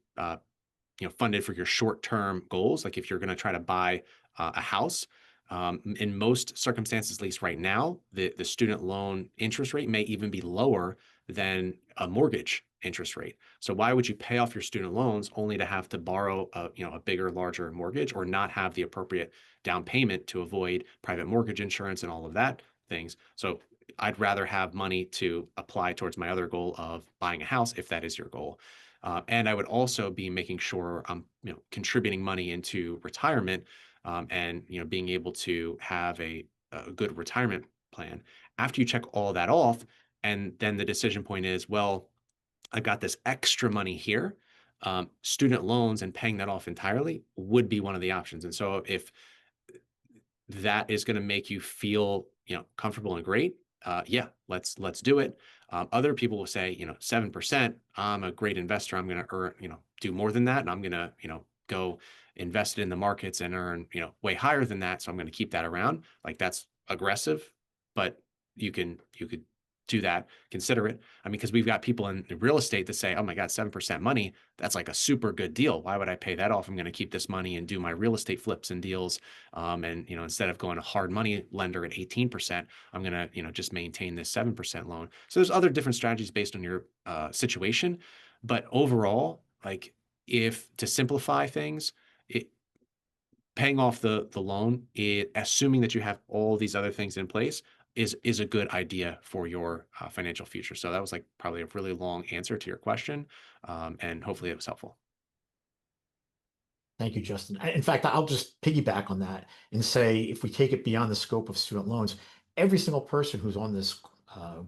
funded for your short-term goals. Like if you're going to try to buy a house, in most circumstances, at least right now, the student loan interest rate may even be lower than a mortgage interest rate. So why would you pay off your student loans only to have to borrow a bigger, larger mortgage, or not have the appropriate down payment to avoid private mortgage insurance and all of that things? So I'd rather have money to apply towards my other goal of buying a house, if that is your goal. And I would also be making sure I'm, contributing money into retirement, and being able to have a good retirement plan. After you check all that off, and then the decision point is, well, I've got this extra money here. Student loans and paying that off entirely would be one of the options. And so if that is going to make you feel, comfortable and great, yeah, let's do it. Other people will say, 7%, I'm a great investor, I'm going to earn, do more than that, and I'm going to, go invest it in the markets and earn, way higher than that, so I'm going to keep that around. Like, that's aggressive, but you could do that, consider it. I mean, because we've got people in real estate that say, oh my God, 7% money, that's like a super good deal. Why would I pay that off? I'm going to keep this money and do my real estate flips and deals. And instead of going a hard money lender at 18%, I'm going to just maintain this 7% loan. So there's other different strategies based on your situation, but overall, like, if to simplify things, it, paying off the loan, assuming that you have all these other things in place, is a good idea for your financial future. So that was like probably a really long answer to your question, and hopefully it was helpful. Thank you, Justin. In fact, I'll just piggyback on that and say if we take it beyond the scope of student loans, every single person who's on this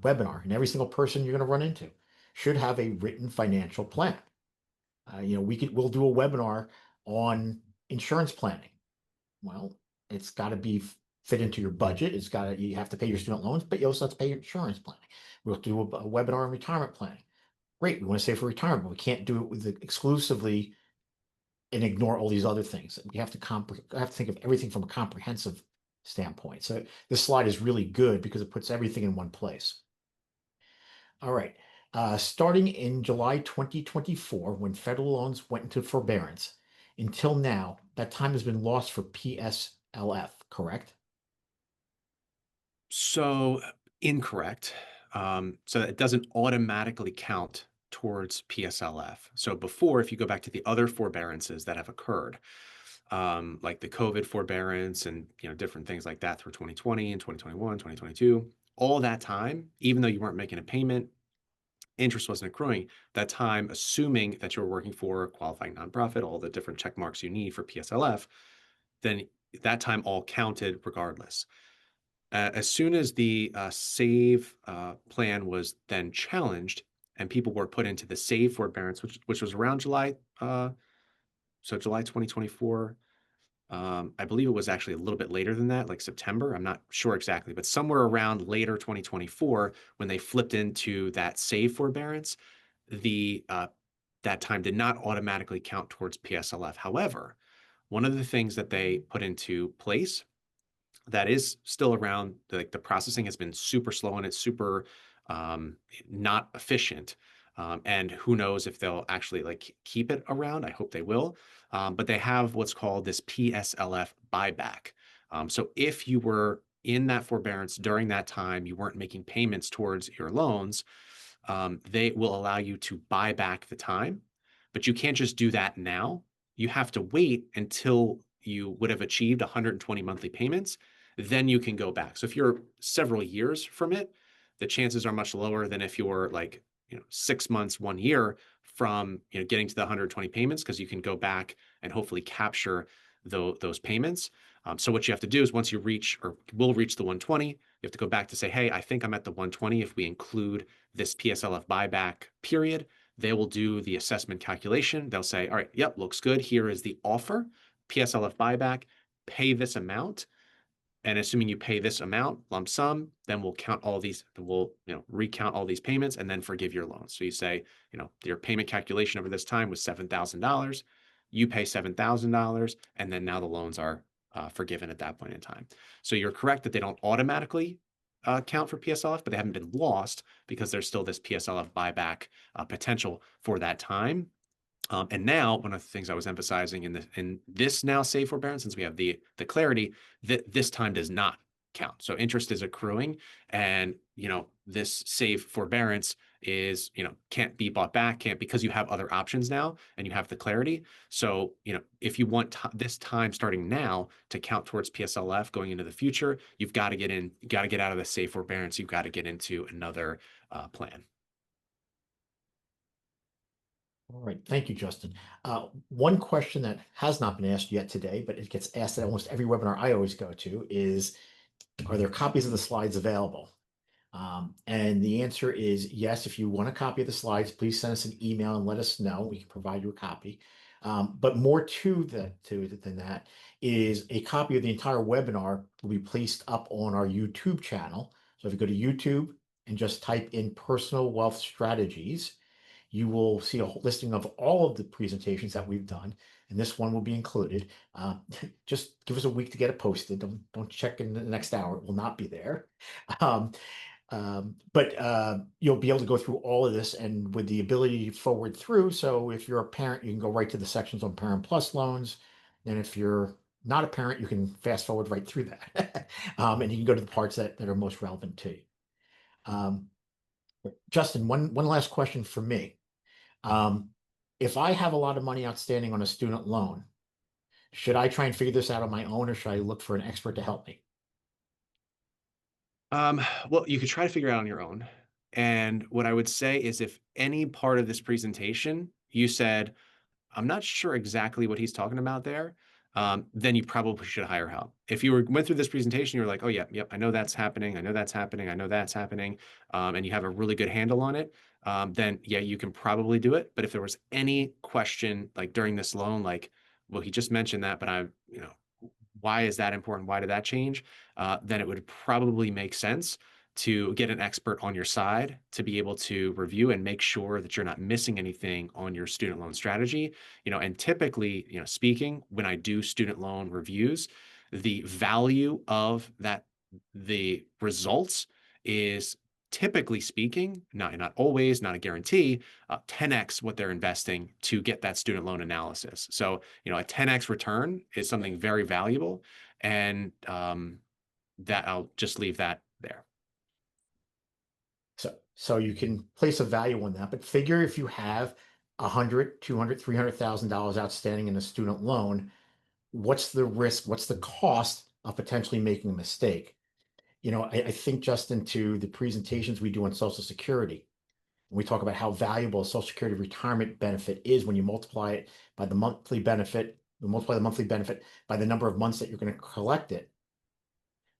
webinar and every single person you're going to run into should have a written financial plan. We'll do a webinar on insurance planning. Well, it's got to be fit into your budget. You have to pay your student loans, but you also have to pay your insurance planning. We'll do a webinar on retirement planning. Great, we want to save for retirement, but we can't do it with exclusively and ignore all these other things. We have to think of everything from a comprehensive standpoint. So this slide is really good because it puts everything in one place. All right. Starting in July 2024, when federal loans went into forbearance, until now, that time has been lost for PSLF, correct? So incorrect. So it doesn't automatically count towards PSLF. So before, if you go back to the other forbearances that have occurred, like the COVID forbearance and different things like that through 2020 and 2021, 2022, all that time, even though you weren't making a payment, interest wasn't accruing. That time, assuming that you were working for a qualifying nonprofit, all the different check marks you need for PSLF, then that time all counted regardless. As soon as the SAVE plan was then challenged and people were put into the SAVE forbearance, which was around July, so July 2024, I believe it was actually a little bit later than that, like September. I'm not sure exactly, but somewhere around later 2024, when they flipped into that SAVE forbearance, the that time did not automatically count towards PSLF. However, one of the things that they put into place that is still around, like the processing has been super slow and it's super not efficient. And who knows if they'll actually like keep it around. I hope they will. But they have what's called this PSLF buyback. So if you were in that forbearance during that time, you weren't making payments towards your loans, they will allow you to buy back the time, but you can't just do that now. You have to wait until you would have achieved 120 monthly payments. Then you can go back. So if you're several years from it, the chances are much lower than if you're like 6 months, 1 year from getting to the 120 payments, because you can go back and hopefully capture those payments. So what you have to do is once you reach or will reach the 120, you have to go back to say, hey, I think I'm at the 120 if we include this PSLF buyback period. They will do the assessment calculation. They'll say, all right, yep, looks good. Here is the offer, PSLF buyback, pay this amount. And assuming you pay this amount, lump sum, then we'll count all these, we'll recount all these payments and then forgive your loan. So you say, your payment calculation over this time was $7,000. You pay $7,000, and then now the loans are forgiven at that point in time. So you're correct that they don't automatically count for PSLF, but they haven't been lost because there's still this PSLF buyback potential for that time. And now, one of the things I was emphasizing in this now SAVE forbearance, since we have the clarity that this time does not count. So interest is accruing, and this safe forbearance is, can't be bought back, can't, because you have other options now and you have the clarity. So, if you want this time starting now to count towards PSLF going into the future, you've got to get in, you got to get out of the safe forbearance. You've got to get into another plan. All right. Thank you, Justin. One question that has not been asked yet today, but it gets asked at almost every webinar I always go to is, are there copies of the slides available? And the answer is yes. If you want a copy of the slides, please send us an email and let us know. We can provide you a copy. But more to it than that is a copy of the entire webinar will be placed up on our YouTube channel. So if you go to YouTube and just type in personal wealth strategies, you will see a listing of all of the presentations that we've done, and this one will be included. Just give us a week to get it posted. Don't check in the next hour; it will not be there. Um, but you'll be able to go through all of this and with the ability to forward through. So if you're a parent, you can go right to the sections on Parent Plus loans. And if you're not a parent, you can fast forward right through that. And you can go to the parts that are most relevant to you. Um, Justin, one last question for me. Um, if I have a lot of money outstanding on a student loan, should I try and figure this out on my own or should I look for an expert to help me? Well, you could try to figure it out on your own. And what I would say is if any part of this presentation you said, I'm not sure exactly what he's talking about there, then you probably should hire help. If you went through this presentation, you're like, oh yeah, yep, I know that's happening, I know that's happening, I know that's happening, and you have a really good handle on it, then yeah, you can probably do it. But if there was any question like during this loan, like, well, he just mentioned that, but why is that important? Why did that change? Then it would probably make sense to get an expert on your side to be able to review and make sure that you're not missing anything on your student loan strategy. And typically, speaking, when I do student loan reviews, the value of the results is typically speaking, not always, not a guarantee, 10x what they're investing to get that student loan analysis. So, a 10x return is something very valuable, and that I'll just leave that there. So you can place a value on that, but figure if you have 100, 200, $300,000 outstanding in a student loan, what's the risk? What's the cost of potentially making a mistake? I think just into the presentations we do on Social Security, we talk about how valuable a Social Security retirement benefit is when you multiply it by the monthly benefit, we multiply the monthly benefit by the number of months that you're going to collect it.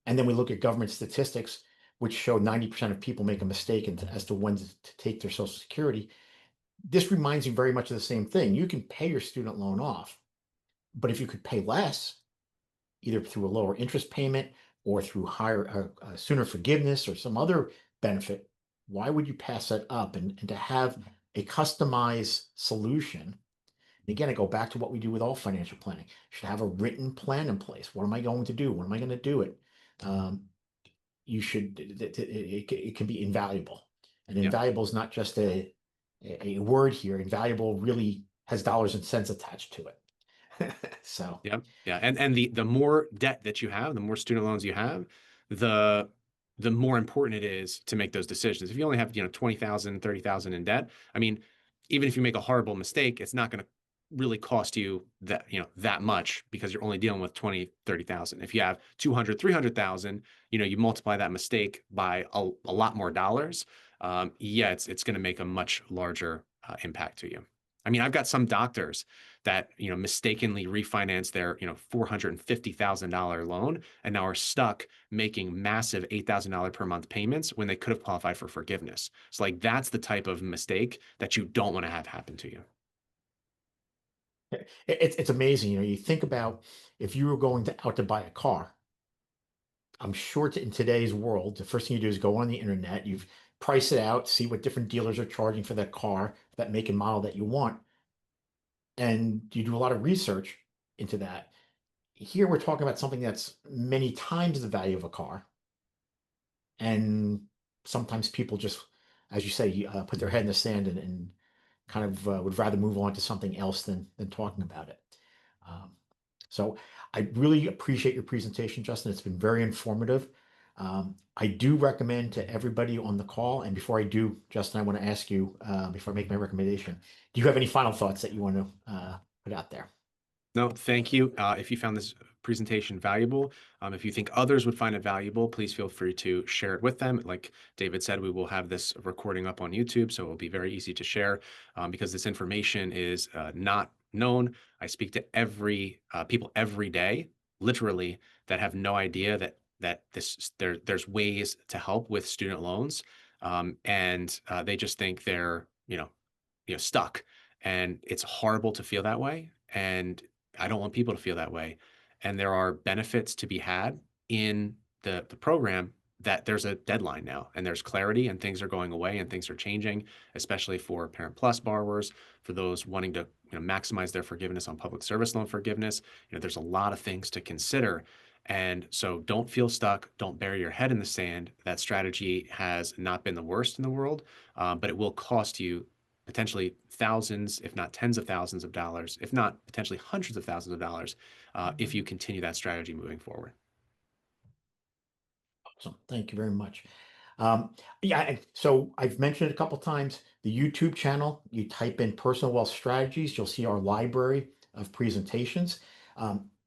And then we look at government statistics, which show 90% of people make a mistake as to when to take their Social Security. This reminds me very much of the same thing. You can pay your student loan off, but if you could pay less, either through a lower interest payment or through higher, sooner forgiveness or some other benefit, why would you pass that up? And to have a customized solution. And again, I go back to what we do with all financial planning. You should have a written plan in place. What am I going to do? When am I going to do it? Um, it can be invaluable. And Yep. invaluable is not just a word here. Invaluable really has dollars and cents attached to it. So Yep. Yeah. And the more debt that you have, the more student loans you have, the the more important it is to make those decisions. If you only have, 20,000, 30,000 in debt, I mean, even if you make a horrible mistake, it's not going to really cost you that much because you're only dealing with 20, 30,000. If you have 200, 300,000, you multiply that mistake by a lot more dollars. Yeah, it's going to make a much larger impact to you. I mean, I've got some doctors that mistakenly refinanced their $450,000 loan and now are stuck making massive $8,000 per month payments when they could have qualified for forgiveness. So like that's the type of mistake that you don't want to have happen to you. it's amazing. You think about if you were going out to buy a car. I'm sure in today's world, the first thing you do is go on the internet, you've price it out, see what different dealers are charging for that car, that make and model that you want, and you do a lot of research into that. Here we're talking about something that's many times the value of a car, and sometimes people just, as you say, put their head in the sand and kind of would rather move on to something else than talking about it. Um, so I really appreciate your presentation, Justin. It's been very informative. I do recommend to everybody on the call, and before I do, Justin, I want to ask you, before I make my recommendation, do you have any final thoughts that you want to put out there? No, thank you. If you found this presentation valuable, if you think others would find it valuable, please feel free to share it with them. Like David said, we will have this recording up on YouTube, so it will be very easy to share because this information is not known. I speak to every people every day, literally, that have no idea that there's ways to help with student loans, and they just think they're stuck, and it's horrible to feel that way. And I don't want people to feel that way. And there are benefits to be had in the program that there's a deadline now and there's clarity and things are going away and things are changing, especially for Parent Plus borrowers, for those wanting to maximize their forgiveness on public service loan forgiveness. There's a lot of things to consider. And so don't feel stuck. Don't bury your head in the sand. That strategy has not been the worst in the world, but it will cost you potentially thousands, if not tens of thousands of dollars, if not potentially hundreds of thousands of dollars, if you continue that strategy moving forward. Awesome. Thank you very much. Yeah, so I've mentioned it a couple times, the YouTube channel, you type in personal wealth strategies, you'll see our library of presentations.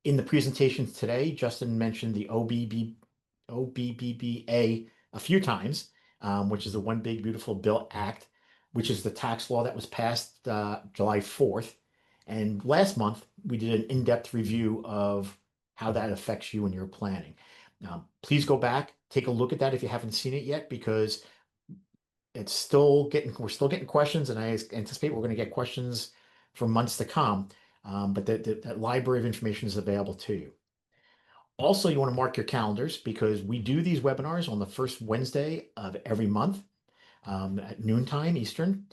In the presentations today, Justin mentioned the OBBBA a few times, which is the One Big Beautiful Bill Act, which is the tax law that was passed July 4th. And last month, we did an in-depth review of how that affects you and your planning. Please go back, take a look at that if you haven't seen it yet, because we're still getting questions, and I anticipate we're going to get questions for months to come. But that library of information is available to you. Also, you want to mark your calendars because we do these webinars on the first Wednesday of every month at noontime Eastern.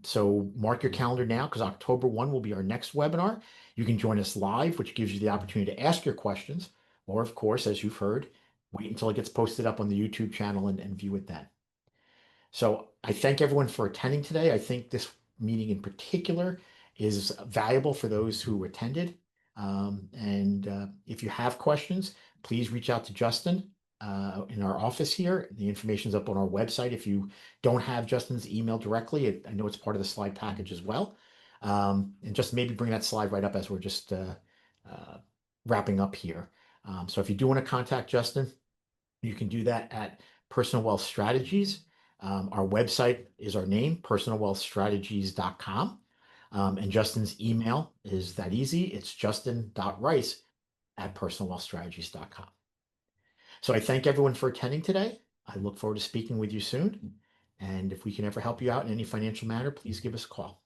So mark your calendar now because October 1 will be our next webinar. You can join us live, which gives you the opportunity to ask your questions, or of course, as you've heard, wait until it gets posted up on the YouTube channel and view it then. So I thank everyone for attending today. I think this meeting in particular is valuable for those who attended. And if you have questions, please reach out to Justin in our office here. The information is up on our website. If you don't have Justin's email directly, I know it's part of the slide package as well. And just maybe bring that slide right up as we're just wrapping up here. So if you do want to contact Justin, you can do that at Personal Wealth Strategies. Our website is our name, personalwealthstrategies.com. And Justin's email is that easy. It's justin.rice@personalwealthstrategies.com. So I thank everyone for attending today. I look forward to speaking with you soon. And if we can ever help you out in any financial matter, please give us a call.